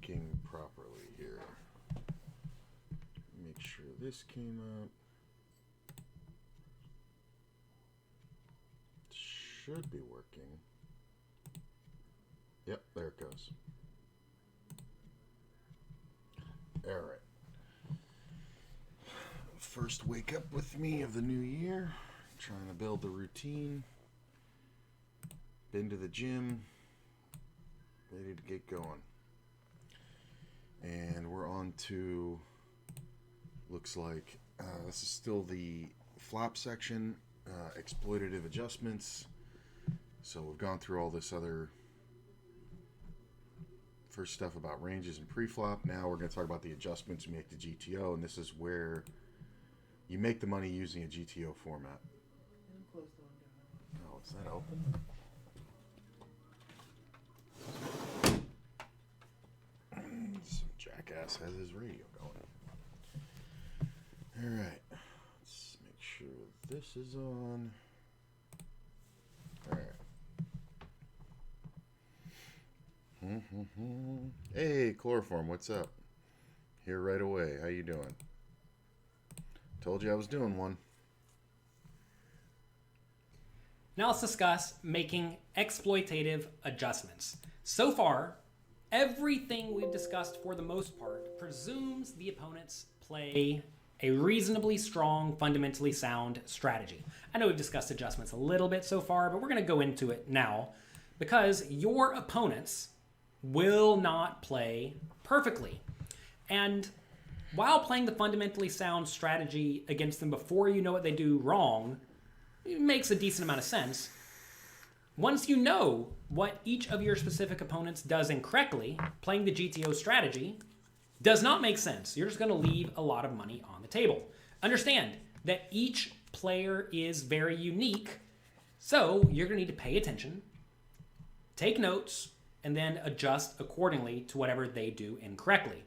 working properly here. Make sure this came up. Should be working. Yep, there it goes. All right. First wake up with me of the new year. Trying to build the routine. Been to the gym. Ready to get going. And we're on to, looks like, this is still the flop section, exploitative adjustments. So we've gone through all this other first stuff about ranges and pre-flop. Now we're going to talk about the adjustments you make to GTO, and this is where you make the money using a GTO format. Oh, is that open? Some jackass has his radio going. All right, let's make sure this is on. All right. Hey, Chloroform, what's up? Here right away. How you doing? Told you I was doing one. Now let's discuss making exploitative adjustments. So far, everything we've discussed for the most part presumes the opponents play a reasonably strong, fundamentally sound strategy. I know we've discussed adjustments a little bit so far, but we're going to go into it now because your opponents will not play perfectly. And while playing the fundamentally sound strategy against them before you know what they do wrong, it makes a decent amount of sense. Once you know what each of your specific opponents does incorrectly, playing the GTO strategy does not make sense. You're just going to leave a lot of money on the table. Understand that each player is very unique, so you're going to need to pay attention, take notes, and then adjust accordingly to whatever they do incorrectly.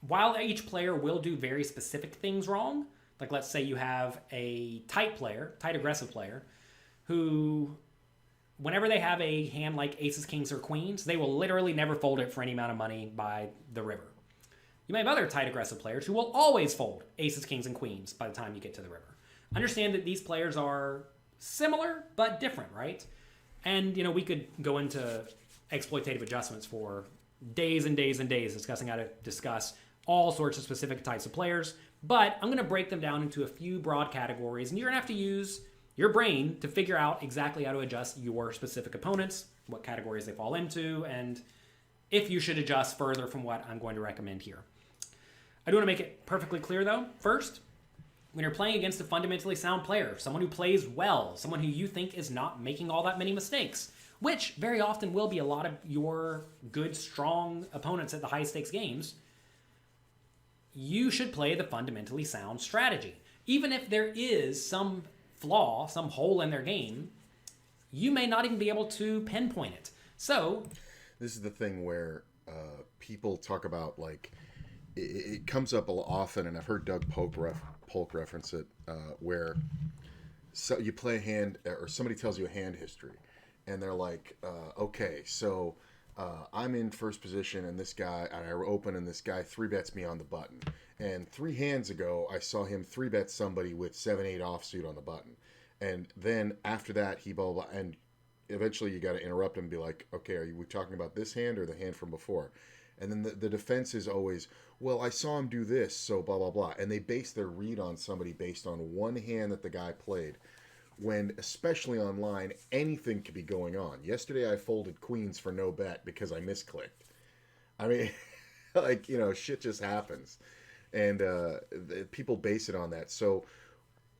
While each player will do very specific things wrong, like let's say you have a tight aggressive player, who, whenever they have a hand like aces, kings, or queens, they will literally never fold it for any amount of money by the river. You may have other tight aggressive players who will always fold aces, kings, and queens by the time you get to the river. Understand that these players are similar but different, right? And, we could go into exploitative adjustments for days and days and days discussing how to discuss all sorts of specific types of players. But I'm going to break them down into a few broad categories, and you're going to have to use your brain to figure out exactly how to adjust your specific opponents, what categories they fall into, and if you should adjust further from what I'm going to recommend here. I do want to make it perfectly clear, though. First, when you're playing against a fundamentally sound player, someone who plays well, someone who you think is not making all that many mistakes, which very often will be a lot of your good, strong opponents at the high-stakes games, you should play the fundamentally sound strategy. Even if there is some flaw, some hole in their game, you may not even be able to pinpoint it. So this is the thing where people talk about, like, it comes up often, and I've heard Doug Polk reference it, where so you play a hand, or somebody tells you a hand history, and they're like, okay, so I'm in first position, and this guy, I open, and this guy 3-bets me on the button. And 3 hands ago, I saw him 3-bet somebody with 7-8 offsuit on the button. And then after that, he blah, blah, blah. And eventually you got to interrupt him and be like, okay, are we talking about this hand or the hand from before? And then the defense is always, well, I saw him do this, so blah, blah, blah. And they base their read on somebody based on one hand that the guy played. When, especially online, anything could be going on. Yesterday I folded queens for no bet because I misclicked. I mean, like, shit just happens. And people base it on that. So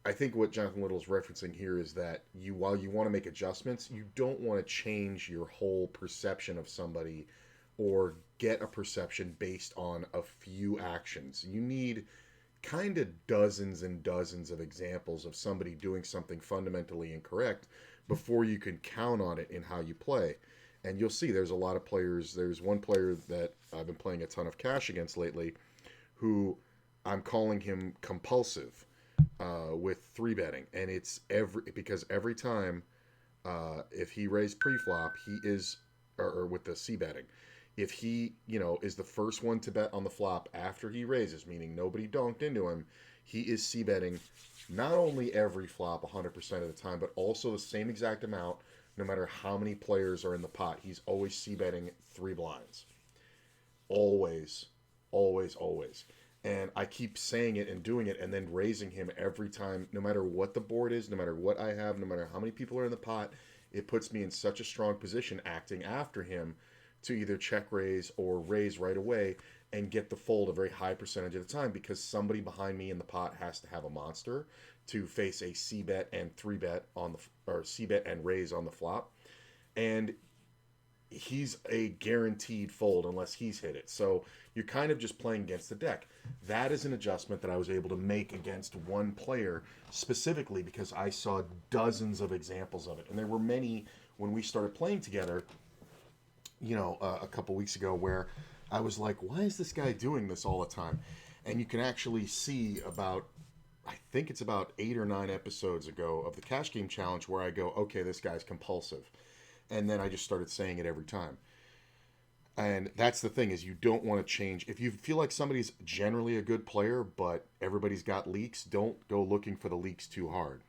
I think what Jonathan Little's referencing here is that while you want to make adjustments, you don't want to change your whole perception of somebody or get a perception based on a few actions. You need kind of dozens and dozens of examples of somebody doing something fundamentally incorrect before you can count on it in how you play. And you'll see there's a lot of players. There's one player that I've been playing a ton of cash against lately who I'm calling him compulsive with 3-betting. And it's because every time if he raised pre-flop, he is, or with the C-betting, if he, is the first one to bet on the flop after he raises, meaning nobody donked into him, he is c-betting not only every flop 100% of the time, but also the same exact amount no matter how many players are in the pot. He's always c-betting 3 blinds. Always, always, always. And I keep saying it and doing it and then raising him every time, no matter what the board is, no matter what I have, no matter how many people are in the pot. It puts me in such a strong position acting after him to either check raise or raise right away and get the fold a very high percentage of the time, because somebody behind me in the pot has to have a monster to face a c bet and 3 bet on the, or c bet and raise on the flop. And he's a guaranteed fold unless he's hit it. So you're kind of just playing against the deck. That is an adjustment that I was able to make against one player specifically because I saw dozens of examples of it. And there were many when we started playing together, a couple weeks ago, where I was like, why is this guy doing this all the time? And you can actually see about, I think it's about 8 or 9 episodes ago of the Cash Game Challenge where I go, okay, this guy's compulsive. And then I just started saying it every time. And that's the thing, is you don't want to change. If you feel like somebody's generally a good player, but everybody's got leaks, don't go looking for the leaks too hard.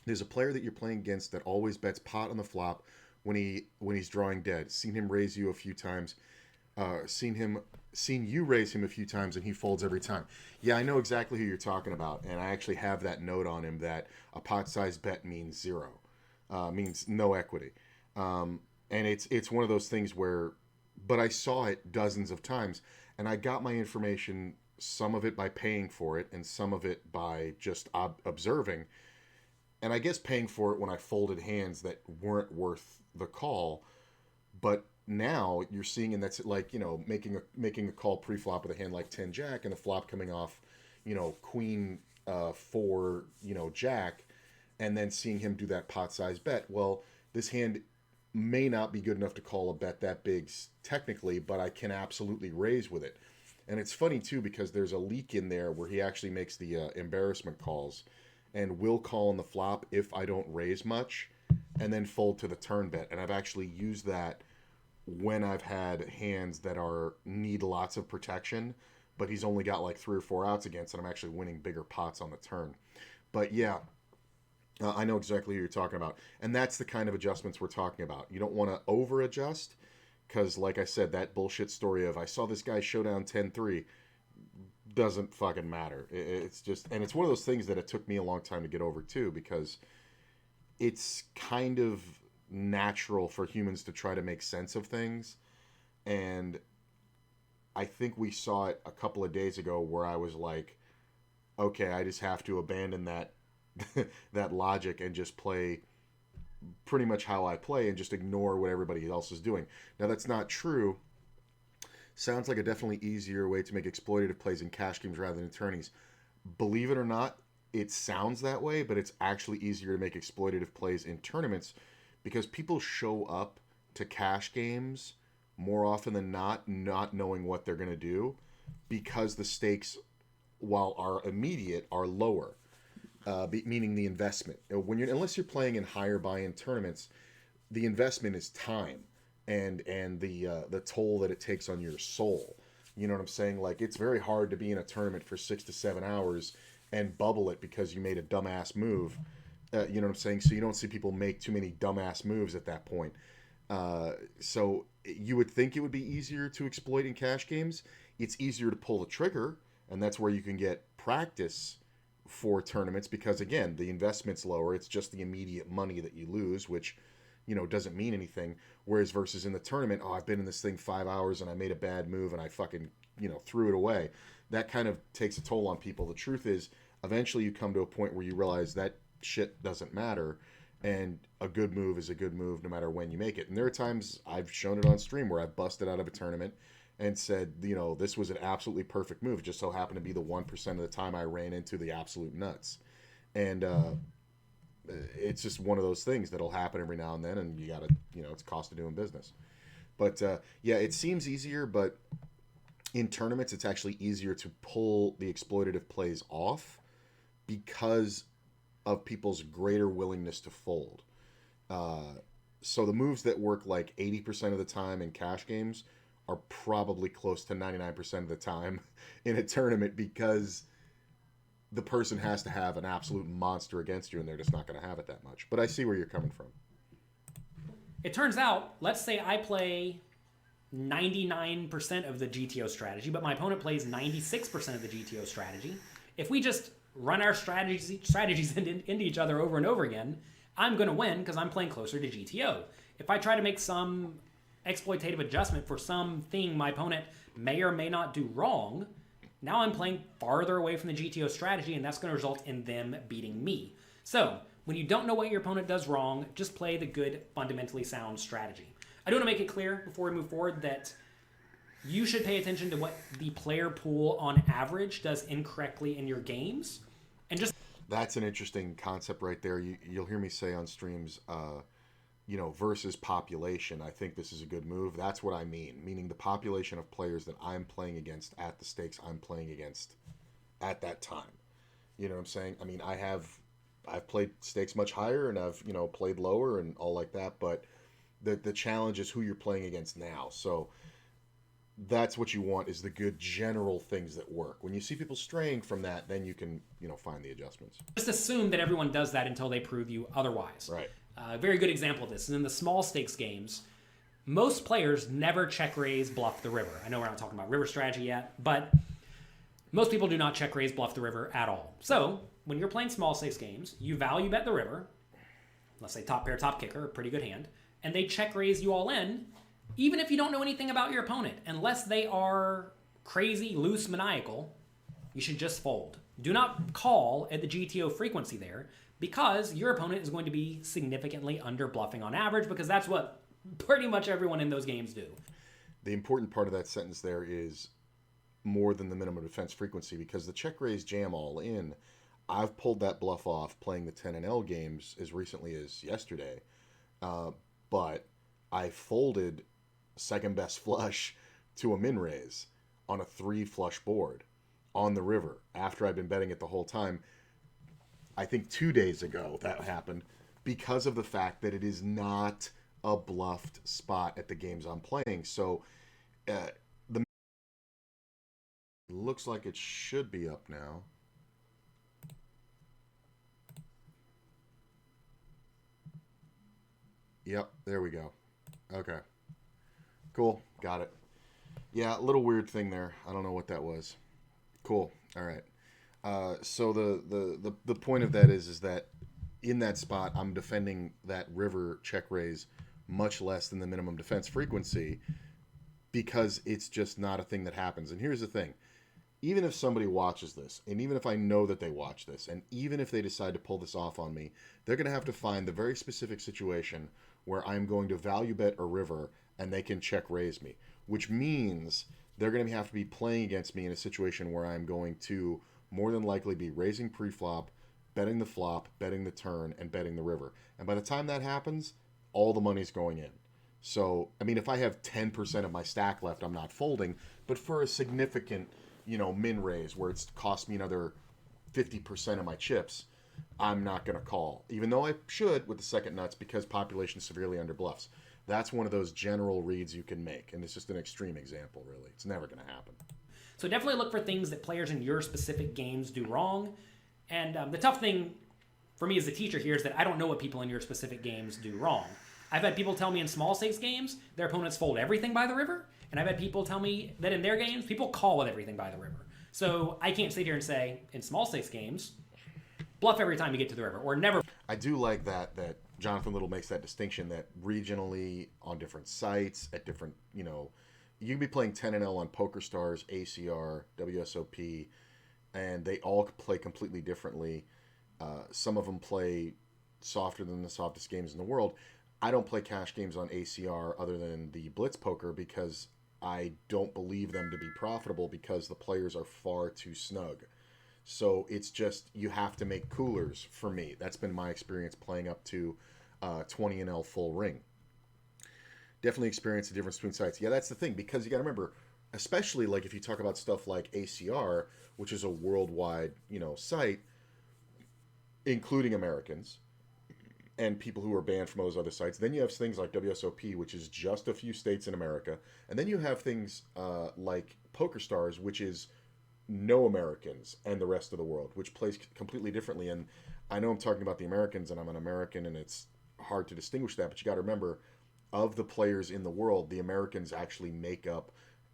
There's a player that you're playing against that always bets pot on the flop when he's drawing dead. Seen him raise you a few times. Seen you raise him a few times, and he folds every time. Yeah, I know exactly who you're talking about, and I actually have that note on him that a pot-sized bet means 0, means no equity. And it's one of those things where, but I saw it dozens of times, and I got my information, some of it by paying for it, and some of it by just observing. And I guess paying for it when I folded hands that weren't worth the call, but now you're seeing, and that's like, making a call pre-flop with a hand like 10 jack and the flop coming off, queen 4, jack, and then seeing him do that pot-sized bet. Well, this hand may not be good enough to call a bet that big technically, but I can absolutely raise with it. And it's funny too, because there's a leak in there where he actually makes the embarrassment calls and will call on the flop if I don't raise much and then fold to the turn bet. And I've actually used that when I've had hands that need lots of protection, but he's only got like 3 or 4 outs against, and I'm actually winning bigger pots on the turn. But yeah, I know exactly who you're talking about. And that's the kind of adjustments we're talking about. You don't want to over adjust because, like I said, that bullshit story of I saw this guy showdown 10-3 doesn't fucking matter. It's just, and it's one of those things that it took me a long time to get over too, because it's kind of natural for humans to try to make sense of things. And I think we saw it a couple of days ago where I was like, okay, I just have to abandon that that logic and just play pretty much how I play and just ignore what everybody else is doing. Now, that's not true. Sounds like a definitely easier way to make exploitative plays in cash games rather than attorneys. Believe it or not, it sounds that way, but it's actually easier to make exploitative plays in tournaments because people show up to cash games more often than not knowing what they're going to do, because the stakes, while are immediate, are lower. Meaning the investment. Unless you're playing in higher buy-in tournaments, the investment is time and the toll that it takes on your soul. You know what I'm saying? Like, it's very hard to be in a tournament for 6 to 7 hours and bubble it because you made a dumbass move. You know what I'm saying? So you don't see people make too many dumbass moves at that point. So you would think it would be easier to exploit in cash games. It's easier to pull the trigger, and that's where you can get practice for tournaments, because again, the investment's lower. It's just the immediate money that you lose, which doesn't mean anything. Whereas versus in the tournament, I've been in this thing 5 hours and I made a bad move and I fucking threw it away. That kind of takes a toll on people. The truth is, eventually you come to a point where you realize that shit doesn't matter, and a good move is a good move no matter when you make it. And there are times I've shown it on stream where I busted out of a tournament and said, this was an absolutely perfect move. It just so happened to be the 1% of the time I ran into the absolute nuts. And it's just one of those things that'll happen every now and then, and you got to, it's cost of doing business. But yeah, it seems easier, but in tournaments, it's actually easier to pull the exploitative plays off because of people's greater willingness to fold. So the moves that work like 80% of the time in cash games are probably close to 99% of the time in a tournament, because the person has to have an absolute monster against you, and they're just not going to have it that much. But I see where you're coming from. It turns out, let's say I play 99% of the GTO strategy, but my opponent plays 96% of the GTO strategy. If we just run our strategies into each other over and over again, I'm going to win because I'm playing closer to GTO. If I try to make some exploitative adjustment for something my opponent may or may not do wrong, now I'm playing farther away from the GTO strategy, and that's going to result in them beating me. So when you don't know what your opponent does wrong, just play the good, fundamentally sound strategy. I do want to make it clear before we move forward that you should pay attention to what the player pool on average does incorrectly in your games. And just That's an interesting concept right there. You'll hear me say on streams, versus population. I think this is a good move. That's what I mean. Meaning the population of players that I'm playing against at the stakes I'm playing against at that time. You know what I'm saying? I mean, I've played stakes much higher, and I've, played lower and all like that, but the challenge is who you're playing against now. So that's what you want, is the good general things that work. When you see people straying from that, then you can, find the adjustments. just assume that everyone does that until they prove you otherwise. Right. A very good example of this is in the small stakes games. Most players never check raise bluff the river. I know we're not talking about river strategy yet, but most people do not check raise bluff the river at all. So when you're playing small stakes games, you value bet the river, let's say top pair, top kicker, a pretty good hand, and they check raise you all in, even if you don't know anything about your opponent. Unless they are crazy, loose, maniacal, you should just fold. Do not call at the GTO frequency there, because your opponent is going to be significantly under bluffing on average, because that's what pretty much everyone in those games do. The important part of that sentence there is more than the minimum defense frequency, because the check raise jam all in, I've pulled that bluff off playing the 10 and L games as recently as yesterday, but I folded second best flush to a min raise on a 3 flush board on the river after I've been betting it the whole time. I think 2 days ago that happened, because of the fact that it is not a bluffed spot at the games I'm playing. So the looks like it should be up now. Yep, there we go. Okay. Cool, got it. Yeah, a little weird thing there. I don't know what that was. Cool. All right. So the point of that is that in that spot, I'm defending that river check raise much less than the minimum defense frequency, because it's just not a thing that happens. And here's the thing. Even if somebody watches this, and even if I know that they watch this, and even if they decide to pull this off on me, they're going to have to find the very specific situation where I'm going to value bet a river and they can check raise me, which means they're going to have to be playing against me in a situation where I'm going to more than likely be raising pre-flop, betting the flop, betting the turn, and betting the river. And by the time that happens, all the money's going in. So, I mean, if I have 10% of my stack left, I'm not folding, but for a significant, min raise where it's cost me another 50% of my chips, I'm not going to call, even though I should with the second nuts, because population severely under bluffs. That's one of those general reads you can make, and it's just an extreme example, really. It's never going to happen. So definitely look for things that players in your specific games do wrong. And the tough thing for me as a teacher here is that I don't know what people in your specific games do wrong. I've had people tell me in small stakes games their opponents fold everything by the river, and I've had people tell me that in their games people call with everything by the river. So I can't sit here and say in small stakes games, bluff every time you get to the river, or never. I do like that Jonathan Little makes that distinction that regionally on different sites at different, you can be playing 10 and L on PokerStars, ACR, WSOP, and they all play completely differently. Some of them play softer than the softest games in the world. I don't play cash games on ACR other than the Blitz Poker, because I don't believe them to be profitable, because the players are far too snug. So it's just, you have to make coolers for me. That's been my experience playing up to 20 and L full ring. Definitely experience the difference between sites. Yeah, that's the thing, because you got to remember, especially like if you talk about stuff like ACR, which is a worldwide, site, including Americans, and people who are banned from those other sites. Then you have things like WSOP, which is just a few states in America, and then you have things like PokerStars, which is no Americans and the rest of the world, which plays completely differently. And I know I'm talking about the Americans, and I'm an American, and it's hard to distinguish that, but you got to remember, of the players in the world, the Americans actually make up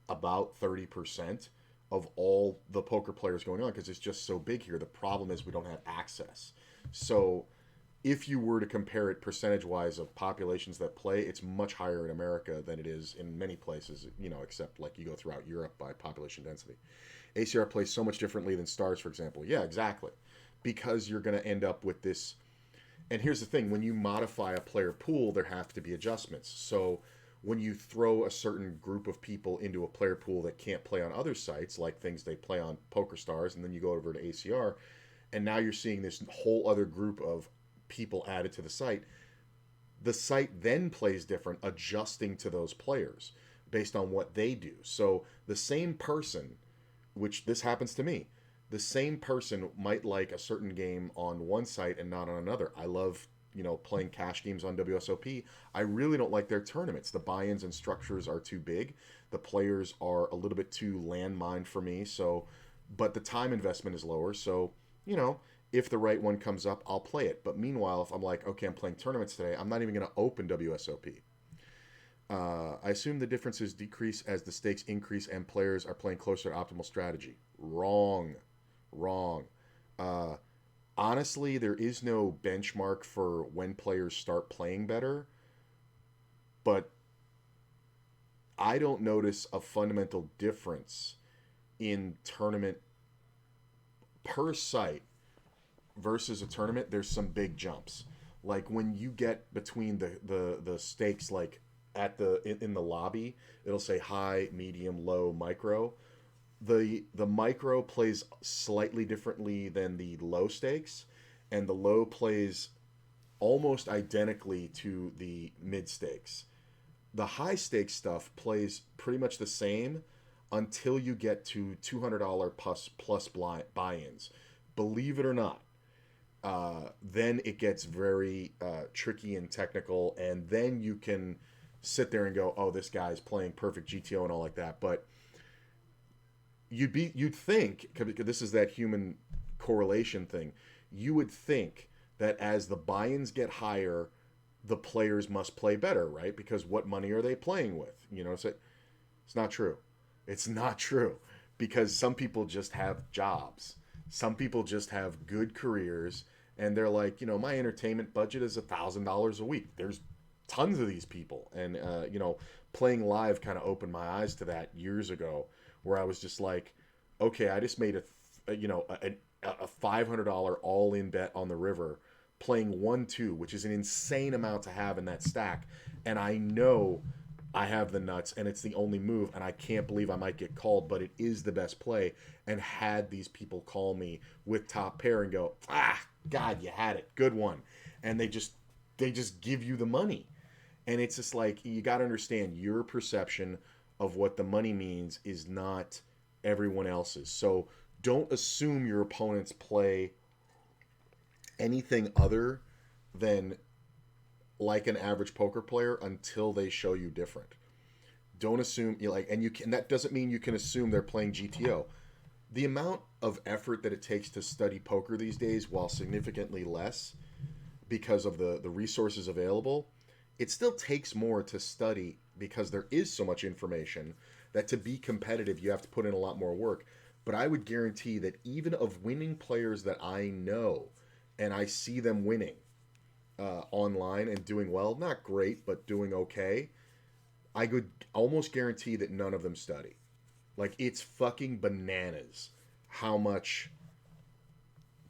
about 30% of all the poker players going on, because it's just so big here. The problem is we don't have access. So if you were to compare it percentage wise of populations that play, it's much higher in America than it is in many places, except like you go throughout Europe by population density. ACR plays so much differently than Stars, for example. Yeah, exactly. Because you're going to end up with this. And here's the thing, when you modify a player pool, there have to be adjustments. So when you throw a certain group of people into a player pool that can't play on other sites, like things they play on PokerStars, and then you go over to ACR, and now you're seeing this whole other group of people added to the site then plays different, adjusting to those players based on what they do. So the same person, which this happens to me, the same person might like a certain game on one site and not on another. I love playing cash games on WSOP. I really don't like their tournaments. The buy-ins and structures are too big. The players are a little bit too landmine for me. So, but the time investment is lower. So, if the right one comes up, I'll play it. But meanwhile, if I'm like, okay, I'm playing tournaments today, I'm not even going to open WSOP. I assume the differences decrease as the stakes increase and players are playing closer to optimal strategy. Wrong. Honestly, there is no benchmark for when players start playing better, but I don't notice a fundamental difference in tournament per site versus a tournament. There's some big jumps. Like when you get between the stakes, like in the lobby, it'll say high, medium, low, micro. The micro plays slightly differently than the low stakes, and the low plays almost identically to the mid stakes. The high stakes stuff plays pretty much the same until you get to $200 plus buy-ins. Believe it or not, then it gets very tricky and technical, and then you can sit there and go, oh, this guy's playing perfect GTO and all like that. But you'd think, because this is that human correlation thing, you would think that as the buy-ins get higher, the players must play better, right? Because what money are they playing with? It's not true. It's not true, because some people just have jobs. Some people just have good careers, and they're like, my entertainment budget is $1,000 a week. There's tons of these people, and playing live kind of opened my eyes to that years ago, where I was just like, okay, I just made a $500 all-in bet on the river, playing 1-2, which is an insane amount to have in that stack, and I know I have the nuts, and it's the only move, and I can't believe I might get called, but it is the best play. And had these people call me with top pair and go, God, you had it, good one, and they just give you the money. And it's just like, you got to understand, your perception of what the money means is not everyone else's. So don't assume your opponents play anything other than like an average poker player until they show you different. Don't assume that doesn't mean you can assume they're playing GTO. The amount of effort that it takes to study poker these days, while significantly less because of the resources available, it still takes more to study because there is so much information that to be competitive, you have to put in a lot more work. But I would guarantee that even of winning players that I know and I see them winning online and doing well, not great, but doing okay, I could almost guarantee that none of them study. Like, it's fucking bananas how much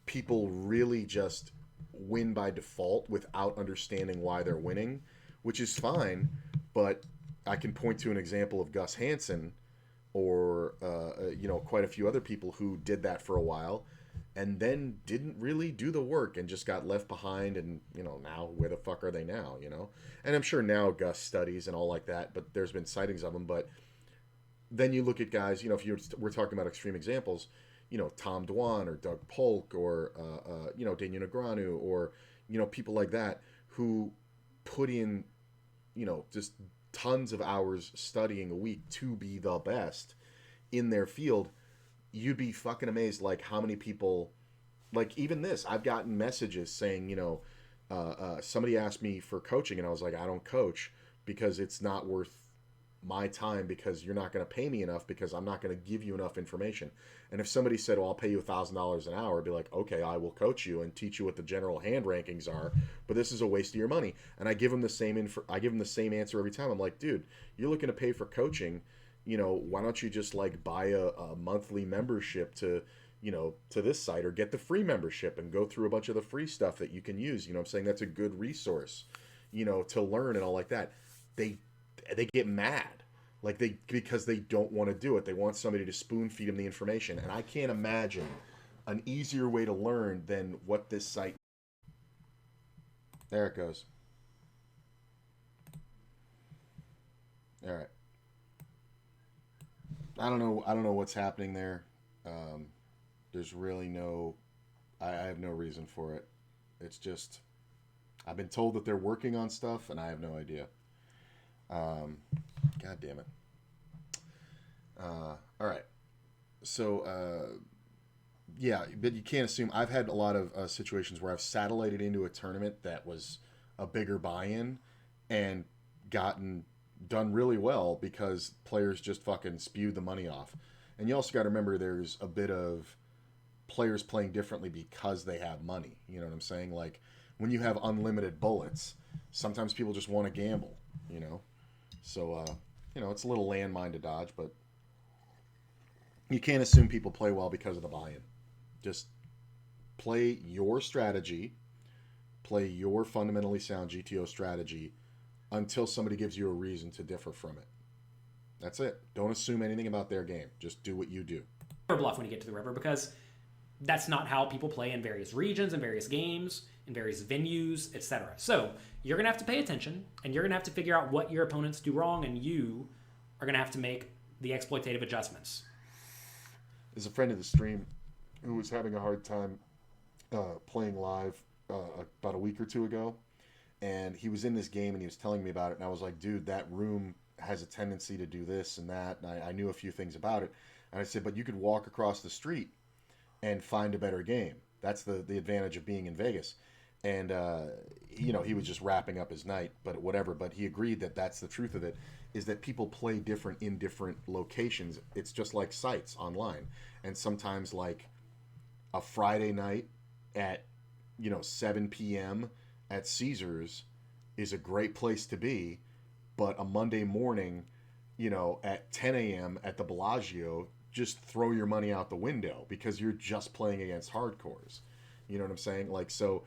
people really just win by default without understanding why they're winning, which is fine, but I can point to an example of Gus Hansen or quite a few other people who did that for a while and then didn't really do the work and just got left behind, and now where the fuck are they now? And I'm sure now Gus studies and all like that, but there's been sightings of him. But then you look at guys, if we're talking about extreme examples, Tom Dwan or Doug Polk or Daniel Negreanu or people like that who put in, just tons of hours studying a week to be the best in their field, you'd be fucking amazed, like, how many people, like, even this, I've gotten messages saying, somebody asked me for coaching, and I was like, I don't coach because it's not worth my time, because you're not going to pay me enough, because I'm not going to give you enough information. And if somebody said, well, I'll pay you $1,000 an hour, I'd be like, okay, I will coach you and teach you what the general hand rankings are, but this is a waste of your money. And I give them the same answer every time. I'm like, dude, you're looking to pay for coaching, why don't you just like buy a monthly membership to this site, or get the free membership and go through a bunch of the free stuff that you can use. I'm saying that's a good resource, to learn and all like that. They get mad, because they don't want to do it. They want somebody to spoon feed them the information. And I can't imagine an easier way to learn than what this site. There it goes. All right. I don't know what's happening there. There's really I have no reason for it. It's just, I've been told that they're working on stuff, and I have no idea. God damn it. All right. So, yeah, but you can't assume. I've had a lot of situations where I've satellited into a tournament that was a bigger buy-in and done really well because players just fucking spewed the money off. And you also got to remember there's a bit of players playing differently because they have money. You know what I'm saying? Like, when you have unlimited bullets, sometimes people just want to gamble, So, it's a little landmine to dodge, but you can't assume people play well because of the buy-in. Just play your strategy, play your fundamentally sound GTO strategy until somebody gives you a reason to differ from it. That's it. Don't assume anything about their game. Just do what you do. Never bluff when you get to the river, because that's not how people play in various regions, in various games, in various venues, etc. So you're going to have to pay attention, and you're going to have to figure out what your opponents do wrong, and you are going to have to make the exploitative adjustments. There's a friend of the stream who was having a hard time playing live about a week or two ago, and he was in this game, and he was telling me about it, and I was like, dude, that room has a tendency to do this and that, and I knew a few things about it. And I said, but you could walk across the street and find a better game. That's the advantage of being in Vegas. And, he was just wrapping up his night, but whatever. But he agreed that that's the truth of it, is that people play different in different locations. It's just like sites online. And sometimes, like, a Friday night at, 7 p.m. at Caesars is a great place to be, but a Monday morning, at 10 a.m. at the Bellagio, just throw your money out the window because you're just playing against hardcores. You know what I'm saying? Like, so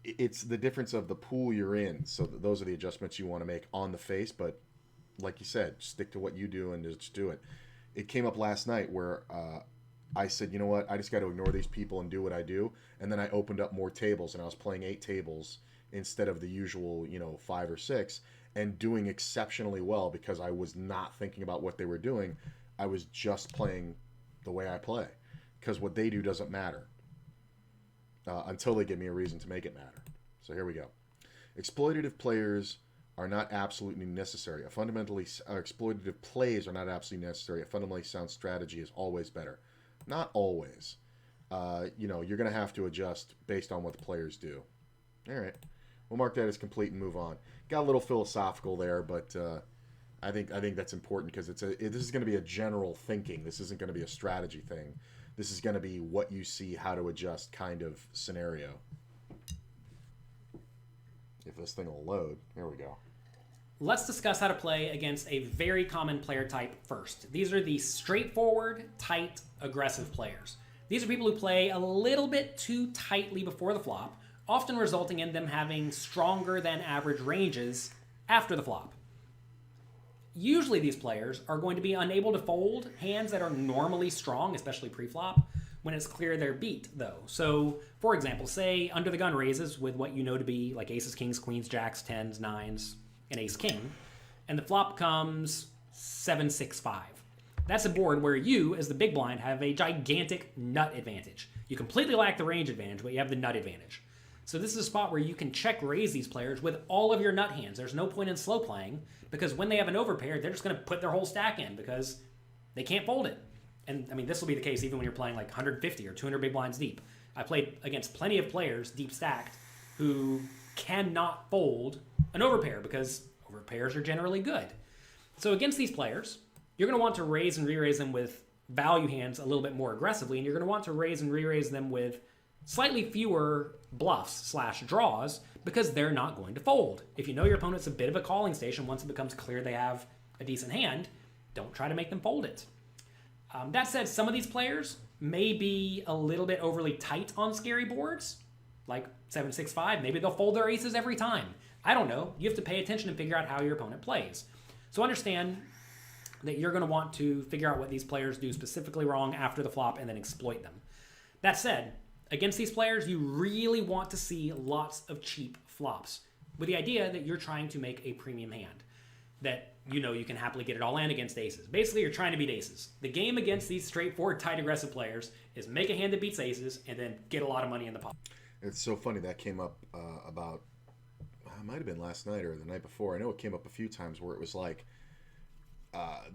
it's the difference of the pool you're in. So those are the adjustments you want to make on the face. But like you said, stick to what you do and just do it. It came up last night where I said, you know what? I just got to ignore these people and do what I do. And then I opened up more tables, and I was playing 8 tables instead of the usual, 5 or 6, and doing exceptionally well because I was not thinking about what they were doing. I was just playing the way I play, because what they do doesn't matter until they give me a reason to make it matter. So here we go. Exploitative players are not absolutely necessary. Exploitative plays are not absolutely necessary. A fundamentally sound strategy is always better. Not always. You're going to have to adjust based on what the players do. All right. We'll mark that as complete and move on. Got a little philosophical there, but I think that's important because this is going to be a general thinking. This isn't going to be a strategy thing. This is going to be what you see, how to adjust kind of scenario. If this thing will load, here we go. Let's discuss how to play against a very common player type first. These are the straightforward, tight, aggressive players. These are people who play a little bit too tightly before the flop, often resulting in them having stronger than average ranges after the flop. Usually these players are going to be unable to fold hands that are normally strong, especially pre-flop, when it's clear they're beat, though. So, for example, say under the gun raises with what you know to be like aces, kings, queens, jacks, tens, nines, and ace-king, and the flop comes 7-6-5. That's a board where you, as the big blind, have a gigantic nut advantage. You completely lack the range advantage, but you have the nut advantage. So this is a spot where you can check raise these players with all of your nut hands. There's no point in slow playing because when they have an overpair, they're just going to put their whole stack in because they can't fold it. And I mean, this will be the case even when you're playing like 150 or 200 big blinds deep. I played against plenty of players deep stacked who cannot fold an overpair because overpairs are generally good. So against these players, you're going to want to raise and re-raise them with value hands a little bit more aggressively, and you're going to want to raise and re-raise them with slightly fewer bluffs / draws because they're not going to fold. If you know your opponent's a bit of a calling station, once it becomes clear they have a decent hand, don't try to make them fold it. That said, some of these players may be a little bit overly tight on scary boards, like 7-6-5. Maybe they'll fold their aces every time. I don't know. You have to pay attention and figure out how your opponent plays. So understand that you're going to want to figure out what these players do specifically wrong after the flop and then exploit them. That said, against these players, you really want to see lots of cheap flops with the idea that you're trying to make a premium hand, that you know you can happily get it all in against aces. Basically, you're trying to beat aces. The game against these straightforward, tight, aggressive players is make a hand that beats aces and then get a lot of money in the pot. It's so funny that came up about, it might have been last night or the night before. I know it came up a few times where it was like,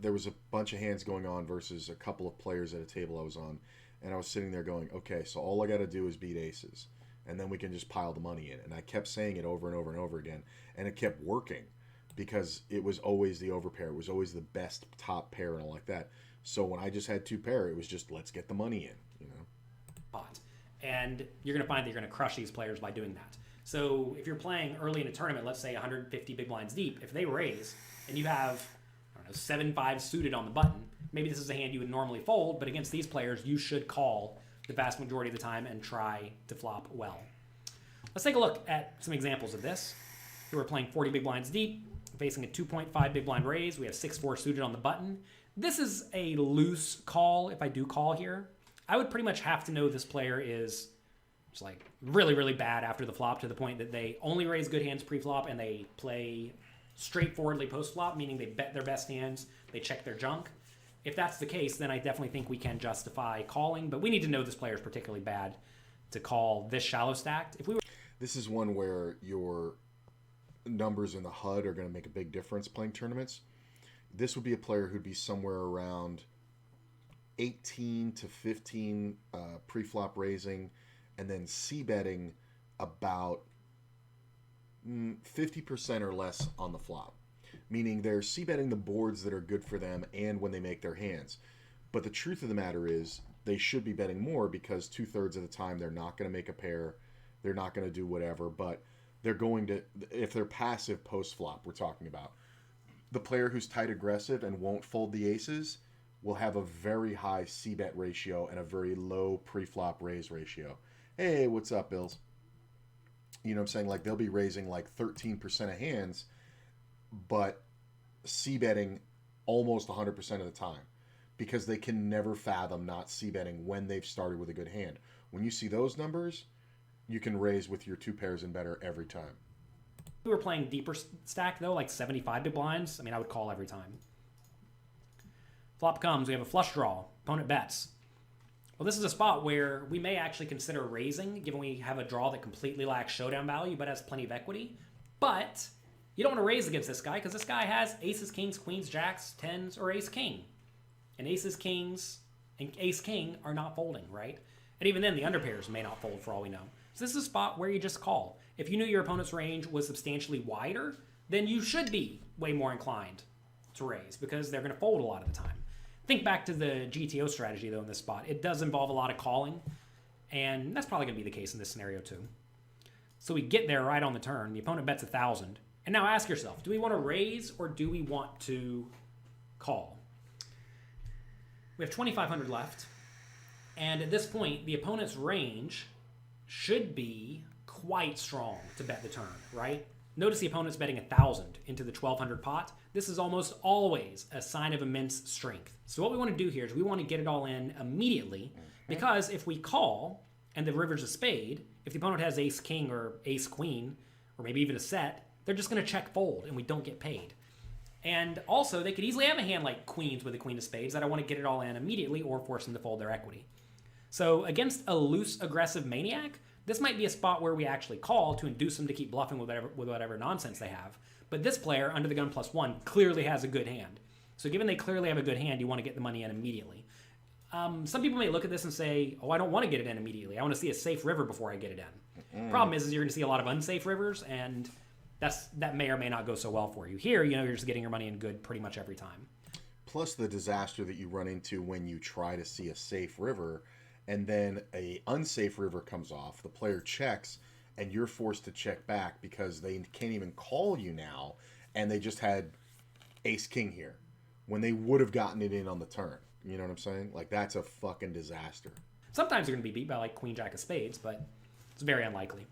there was a bunch of hands going on versus a couple of players at a table I was on. And I was sitting there going, okay, so all I got to do is beat aces. And then we can just pile the money in. And I kept saying it over and over and over again. And it kept working because it was always the overpair. It was always the best top pair and all like that. So when I just had two pair, it was just, let's get the money in, you know? Pot. And you're going to find that you're going to crush these players by doing that. So if you're playing early in a tournament, let's say 150 big blinds deep, if they raise and you have, I don't know, 7-5 suited on the button, maybe this is a hand you would normally fold, but against these players, you should call the vast majority of the time and try to flop well. Let's take a look at some examples of this. Here we're playing 40 big blinds deep, facing a 2.5 big blind raise. We have 6-4 suited on the button. This is a loose call if I do call here. I would pretty much have to know this player is just like really, really bad after the flop to the point that they only raise good hands pre-flop and they play straightforwardly post-flop, meaning they bet their best hands, they check their junk. If that's the case, then I definitely think we can justify calling, but we need to know this player is particularly bad to call this shallow stacked. This is one where your numbers in the HUD are going to make a big difference playing tournaments. This would be a player who'd be somewhere around 18 to 15 pre-flop raising and then c-betting about 50% or less on the flop. Meaning they're c-betting the boards that are good for them and when they make their hands. But the truth of the matter is they should be betting more because 2/3 of the time they're not going to make a pair. They're not going to do whatever, but they're going to, if they're passive post-flop, we're talking about. The player who's tight aggressive and won't fold the aces will have a very high c-bet ratio and a very low pre-flop raise ratio. Hey, what's up, Bills? You know what I'm saying? Like they'll be raising like 13% of hands, but c-betting almost 100% of the time because they can never fathom not c-betting when they've started with a good hand. When you see those numbers, you can raise with your two pairs and better every time. If we were playing deeper stack though, like 75 big blinds, I mean, I would call every time. Flop comes, we have a flush draw, opponent bets. Well, this is a spot where we may actually consider raising, given we have a draw that completely lacks showdown value but has plenty of equity. But you don't want to raise against this guy because this guy has aces, kings, queens, jacks, tens, or ace-king. And aces, kings, and ace-king are not folding, right? And even then, the underpairs may not fold for all we know. So this is a spot where you just call. If you knew your opponent's range was substantially wider, then you should be way more inclined to raise because they're going to fold a lot of the time. Think back to the GTO strategy, though, in this spot. It does involve a lot of calling, and that's probably going to be the case in this scenario, too. So we get there right on the turn. The opponent bets 1,000. And now ask yourself, do we want to raise or do we want to call? We have 2,500 left. And at this point, the opponent's range should be quite strong to bet the turn, right? Notice the opponent's betting 1,000 into the 1,200 pot. This is almost always a sign of immense strength. So what we want to do here is we want to get it all in immediately because if we call and the river's a spade, if the opponent has ace-king or ace-queen or maybe even a set, they're just going to check fold and we don't get paid. And also, they could easily have a hand like queens with a queen of spades that I want to get it all in immediately or force them to fold their equity. So against a loose, aggressive maniac, This might be a spot where we actually call to induce them to keep bluffing with whatever nonsense they have. But this player, under the gun +1, clearly has a good hand. So given they clearly have a good hand, you want to get the money in immediately. Some people may look at this and say, oh, I don't want to get it in immediately. I want to see a safe river before I get it in. Problem is you're going to see a lot of unsafe rivers, and that may or may not go so well for you. Here, you're just getting your money in good pretty much every time. Plus the disaster that you run into when you try to see a safe river, and then a unsafe river comes off, the player checks, and you're forced to check back because they can't even call you now, and they just had ace-king here, when they would have gotten it in on the turn. You know what I'm saying? Like, that's a fucking disaster. Sometimes you're going to be beat by, like, queen, jack of spades, but it's very unlikely.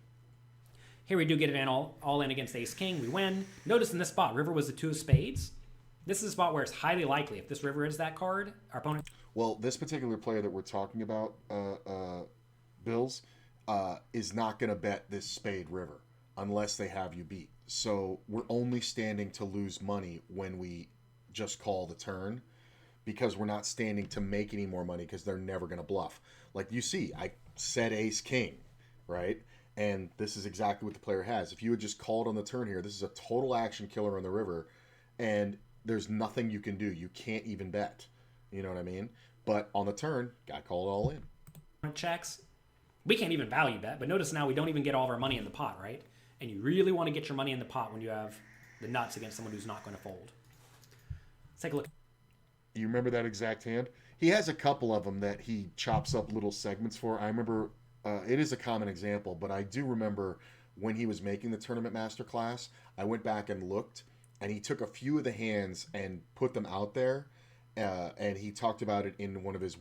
Here we do get it in all in against ace-king. We win. Notice in this spot, river was the 2 of spades. This is a spot where it's highly likely, if this river is that card, our opponent... Well, this particular player that we're talking about, Bills, is not going to bet this spade river unless they have you beat. So we're only standing to lose money when we just call the turn, because we're not standing to make any more money because they're never going to bluff. Like you see, I said ace-king, right? And this is exactly what the player has. If you had just called on the turn here, this is a total action killer on the river, and there's nothing you can do. You can't even bet. You know what I mean? But on the turn, got called all in. Checks. We can't even value bet, but notice now we don't even get all of our money in the pot, right? And you really want to get your money in the pot when you have the nuts against someone who's not going to fold. Let's take a look. You remember that exact hand? He has a couple of them that he chops up little segments for. I remember, it is a common example, but I do remember when he was making the tournament masterclass, I went back and looked, and he took a few of the hands and put them out there. And he talked about it in one of his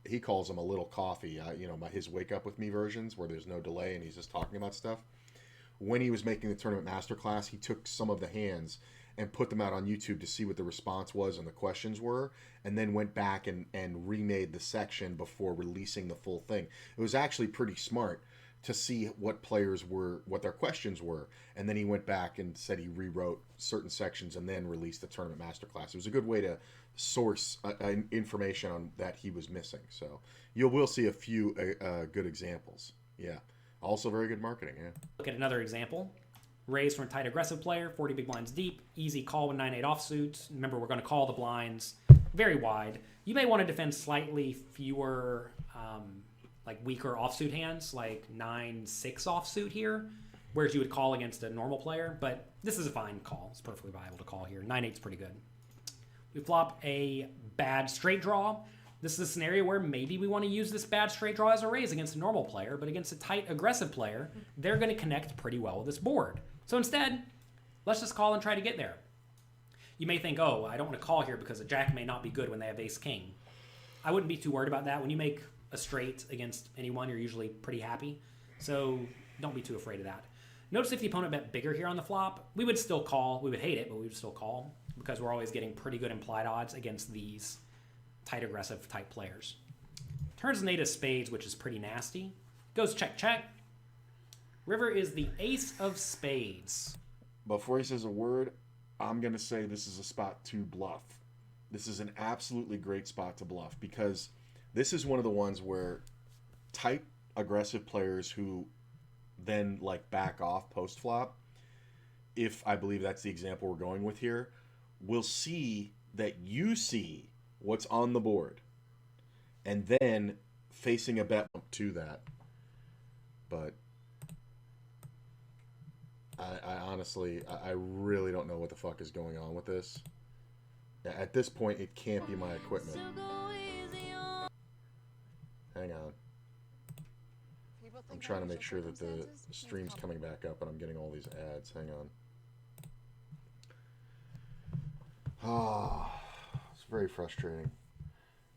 he calls them a little coffee, his wake up with me versions where there's no delay and he's just talking about stuff. When he was making the tournament masterclass, he took some of the hands and put them out on YouTube to see what the response was and the questions were, and then went back and remade the section before releasing the full thing. It was actually pretty smart to see what their questions were, and then he went back and said he rewrote certain sections and then released the tournament masterclass. It was a good way to source information on that he was missing. So you will see a few good examples. Yeah, also very good marketing. Yeah. Look at another example. Raise from a tight aggressive player, 40 big blinds deep, easy call with 9-8 offsuit. Remember, we're going to call the blinds very wide. You may want to defend slightly fewer, weaker offsuit hands, like 9-6 offsuit here, whereas you would call against a normal player. But this is a fine call. It's perfectly viable to call here. 9-8's pretty good. We flop a bad straight draw. This is a scenario where maybe we want to use this bad straight draw as a raise against a normal player, but against a tight aggressive player, they're going to connect pretty well with this board. So instead, let's just call and try to get there. You may think, oh, I don't want to call here because a jack may not be good when they have ace-king. I wouldn't be too worried about that. When you make a straight against anyone, you're usually pretty happy. So don't be too afraid of that. Notice if the opponent bet bigger here on the flop, we would still call. We would hate it, but we would still call because we're always getting pretty good implied odds against these tight aggressive type players. Turns an 8 of spades, which is pretty nasty. Goes check, check. River is the ace of spades. Before he says a word, I'm going to say this is a spot to bluff. This is an absolutely great spot to bluff because this is one of the ones where tight aggressive players who then back off post flop, if I believe that's the example we're going with here, will see that you see what's on the board and then facing a bet to that. But I honestly, I really don't know what the fuck is going on with this. At this point, it can't be my equipment. Hang on. I'm trying to make sure that the stream's coming back up and I'm getting all these ads. Hang on. Ah, it's very frustrating.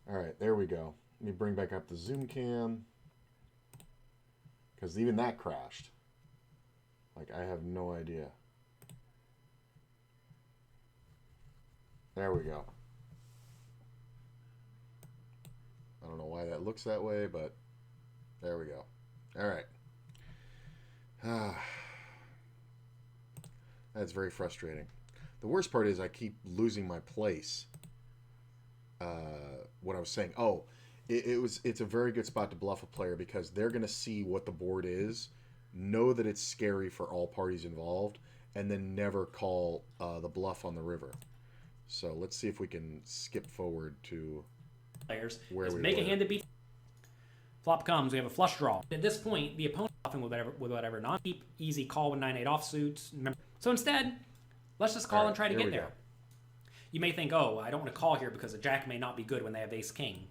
All right, there we go. Let me bring back up the Zoom cam. Because even that crashed. I have no idea. There we go. I don't know why that looks that way, but there we go. All right. That's very frustrating. The worst part is I keep losing my place. What I was saying. Oh, It's a very good spot to bluff a player because they're going to see what the board is, know that it's scary for all parties involved, and then never call the bluff on the river. So let's see if we can skip forward to Players where is we make were. a hand to beat. Flop comes, we have a flush draw. At this point, the opponent is bluffing with whatever non-deep, easy call with 9-8 offsuits. So instead, let's just call and try to get there. You may think, oh, I don't want to call here because a jack may not be good when they have ace-king.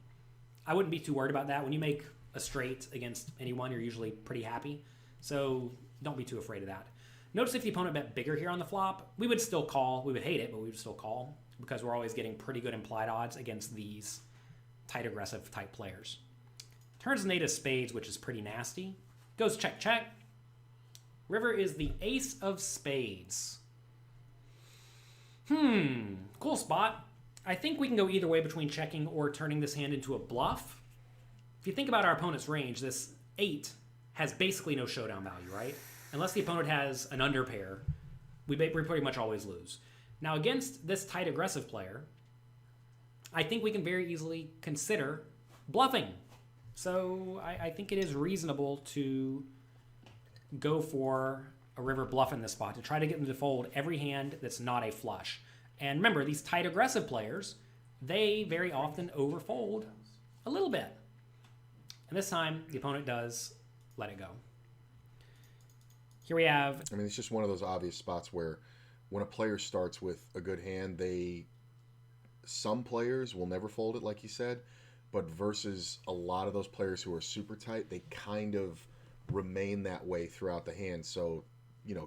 I wouldn't be too worried about that. When you make a straight against anyone, you're usually pretty happy. So don't be too afraid of that. Notice if the opponent bet bigger here on the flop, we would still call. We would hate it, but we would still call because we're always getting pretty good implied odds against these tight aggressive type players. Turns an 8 of spades, which is pretty nasty. Goes check, check. River is the ace of spades. Cool spot. I think we can go either way between checking or turning this hand into a bluff. If you think about our opponent's range, this 8 has basically no showdown value, right? Unless the opponent has an underpair, we pretty much always lose. Now, against this tight aggressive player, I think we can very easily consider bluffing. So I think it is reasonable to go for a river bluff in this spot to try to get them to fold every hand that's not a flush. And remember, these tight aggressive players, they very often overfold a little bit. And this time, the opponent does let it go. Here we have... I mean, it's just one of those obvious spots where when a player starts with a good hand, some players will never fold it, like you said, but versus a lot of those players who are super tight, they kind of remain that way throughout the hand. So,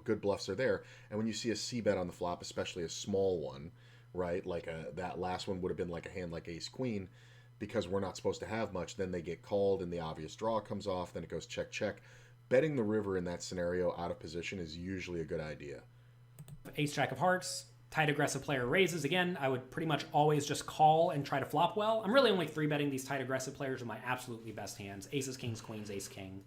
good bluffs are there. And when you see a c-bet on the flop, especially a small one, right, like that last one would have been like a hand like ace-queen, because we're not supposed to have much, then they get called and the obvious draw comes off, then it goes check, check. Betting the river in that scenario out of position is usually a good idea. Ace-jack of hearts, tight aggressive player raises. Again, I would pretty much always just call and try to flop well. I'm really only 3-betting these tight aggressive players with my absolutely best hands. Aces, kings, queens, ace-king.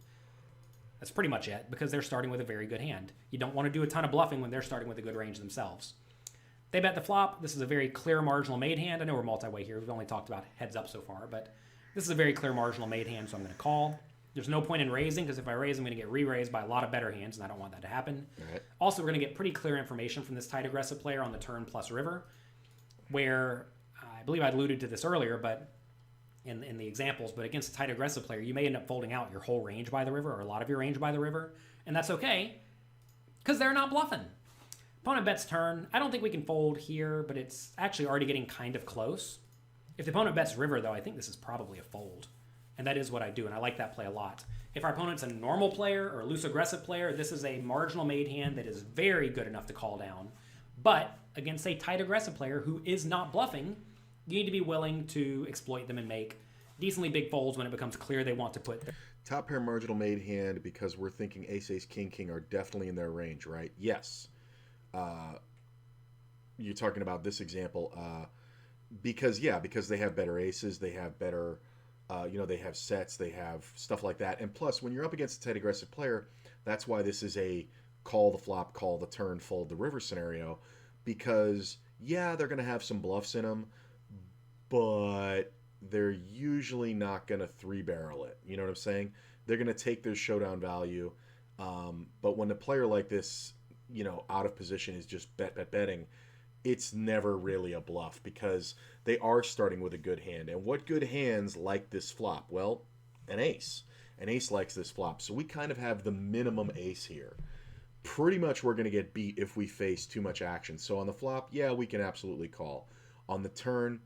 That's pretty much it, because they're starting with a very good hand. You don't want to do a ton of bluffing when they're starting with a good range themselves. They bet the flop. This is a very clear marginal made hand. I know we're multi-way here. We've only talked about heads up so far, but this is a very clear marginal made hand, so I'm going to call. There's no point in raising, because if I raise, I'm going to get re-raised by a lot of better hands, and I don't want that to happen. Right. Also, we're going to get pretty clear information from this tight aggressive player on the turn plus river, where I believe I alluded to this earlier, but in the examples, but against a tight aggressive player, you may end up folding out your whole range by the river, or a lot of your range by the river, and that's okay, because they're not bluffing. Opponent bets turn. I don't think we can fold here, but it's actually already getting kind of close. If the opponent bets river, though, I think this is probably a fold. And that is what I do, and I like that play a lot. If our opponent's a normal player or a loose aggressive player, this is a marginal made hand that is very good enough to call down. But against a tight aggressive player who is not bluffing, you need to be willing to exploit them and make decently big folds when it becomes clear they want to put their... Top pair marginal made hand, because we're thinking ace, ace, king, king are definitely in their range, right? Yes. You're talking about this example because they have better aces, they have better... they have sets, they have stuff like that. And plus, when you're up against a tight aggressive player, that's why this is a call the flop, call the turn, fold the river scenario. Because, yeah, they're going to have some bluffs in them, but they're usually not going to 3-barrel it. You know what I'm saying? They're going to take their showdown value. But when a player like this, out of position is just betting, it's never really a bluff because they are starting with a good hand. And what good hands like this flop? Well, an ace. An ace likes this flop. So we kind of have the minimum ace here. Pretty much we're going to get beat if we face too much action. So on the flop, yeah, we can absolutely call. On the turn,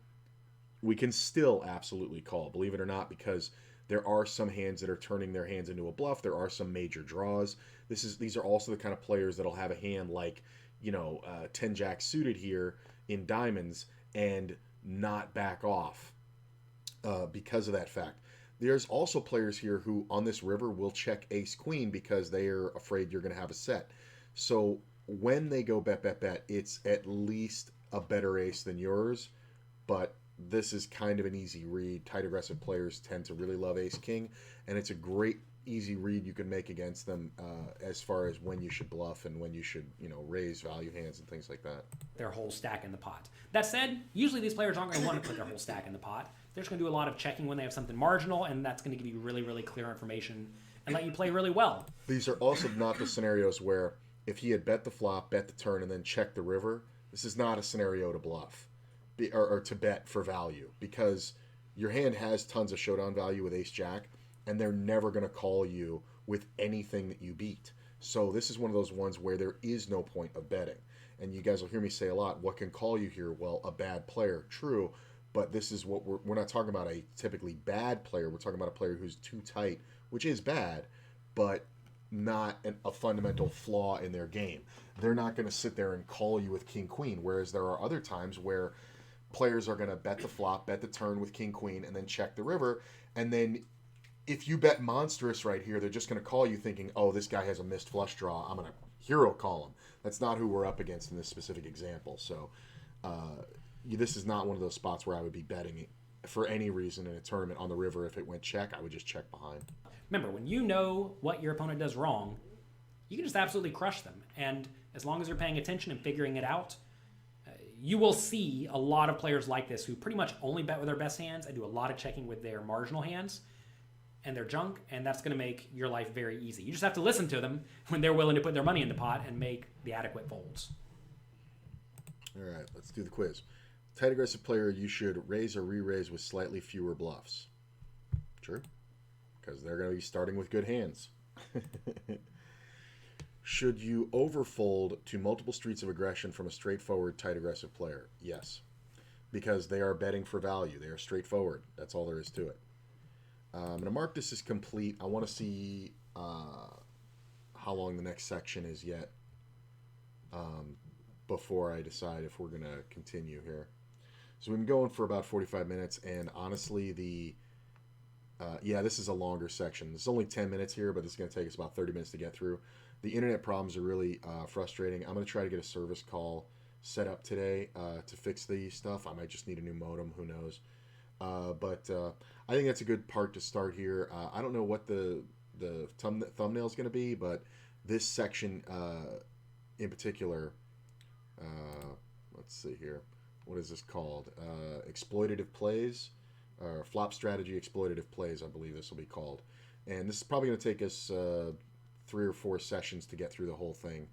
we can still absolutely call, believe it or not, because there are some hands that are turning their hands into a bluff. There are some major draws. These are also the kind of players that'll have a hand like 10 jack suited here in diamonds and not back off because of that fact. There's also players here who on this river will check ace queen because they are afraid you're going to have a set. So when they go bet, bet, bet, it's at least a better ace than yours, but this is kind of an easy read. Tight aggressive players tend to really love ace king, and it's a great easy read you can make against them as far as when you should bluff and when you should, raise value hands and things like that. Their whole stack in the pot. That said, usually these players aren't going to want to put their whole stack in the pot. They're just going to do a lot of checking when they have something marginal, and that's going to give you really, really clear information and let you play really well. These are also not the scenarios where if he had bet the flop, bet the turn, and then checked the river, this is not a scenario to bluff or to bet for value, because your hand has tons of showdown value with ace-jack, and they're never going to call you with anything that you beat. So this is one of those ones where there is no point of betting. And you guys will hear me say a lot, what can call you here? Well, a bad player. True, but this is what we're not talking about a typically bad player. We're talking about a player who's too tight, which is bad, but not a fundamental flaw in their game. They're not going to sit there and call you with king-queen, whereas there are other times where players are going to bet the flop, bet the turn with king-queen, and then check the river, and then if you bet monstrous right here, they're just going to call you thinking, oh, this guy has a missed flush draw. I'm going to hero call him. That's not who we're up against in this specific example. So this is not one of those spots where I would be betting for any reason in a tournament on the river. If it went check, I would just check behind. Remember, when you know what your opponent does wrong, you can just absolutely crush them. And as long as you're paying attention and figuring it out, you will see a lot of players like this who pretty much only bet with their best hands and do a lot of checking with their marginal hands and their junk, and that's going to make your life very easy. You just have to listen to them when they're willing to put their money in the pot and make the adequate folds. All right, let's do the quiz. Tight aggressive player, you should raise or re-raise with slightly fewer bluffs. True, because they're going to be starting with good hands. Should you overfold to multiple streets of aggression from a straightforward tight aggressive player? Yes, because they are betting for value. They are straightforward. That's all there is to it. I'm going to mark this as complete. I want to see how long the next section is yet before I decide if we're going to continue here. So we've been going for about 45 minutes, and honestly, this is a longer section. It's only 10 minutes here, but it's going to take us about 30 minutes to get through. The internet problems are really frustrating. I'm going to try to get a service call set up today to fix the stuff. I might just need a new modem. Who knows? But I think that's a good part to start here. I don't know what the thumbnail is going to be, but this section in particular, let's see here. What is this called? Exploitative plays, or flop strategy exploitative plays, I believe this will be called. And this is probably going to take us 3 or 4 sessions to get through the whole thing,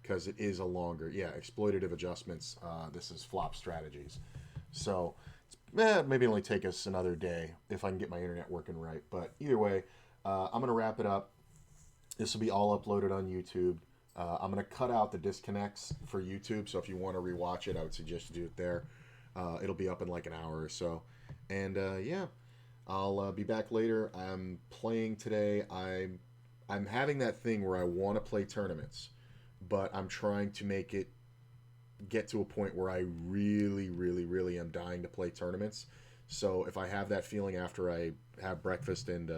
because it is a longer, exploitative adjustments. This is flop strategies. So maybe only take us another day if I can get my internet working right. But either way, I'm going to wrap it up. This will be all uploaded on YouTube. I'm going to cut out the disconnects for YouTube, so if you want to rewatch it, I would suggest you do it there. It'll be up in like an hour or so. And I'll be back later. I'm playing today. I'm having that thing where I want to play tournaments, but I'm trying to make it get to a point where I really, really, really am dying to play tournaments. So if I have that feeling after I have breakfast and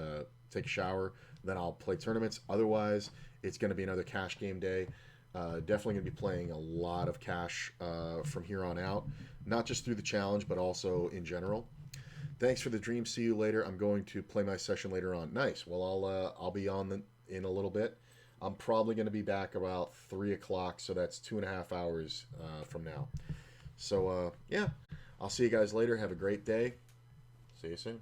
take a shower, then I'll play tournaments. Otherwise, it's going to be another cash game day. Definitely going to be playing a lot of cash from here on out, not just through the challenge, but also in general. Thanks for the dream. See you later. I'm going to play my session later on. Nice. Well, I'll be on in a little bit. I'm probably going to be back about 3 o'clock, so that's 2.5 hours from now. So, I'll see you guys later. Have a great day. See you soon.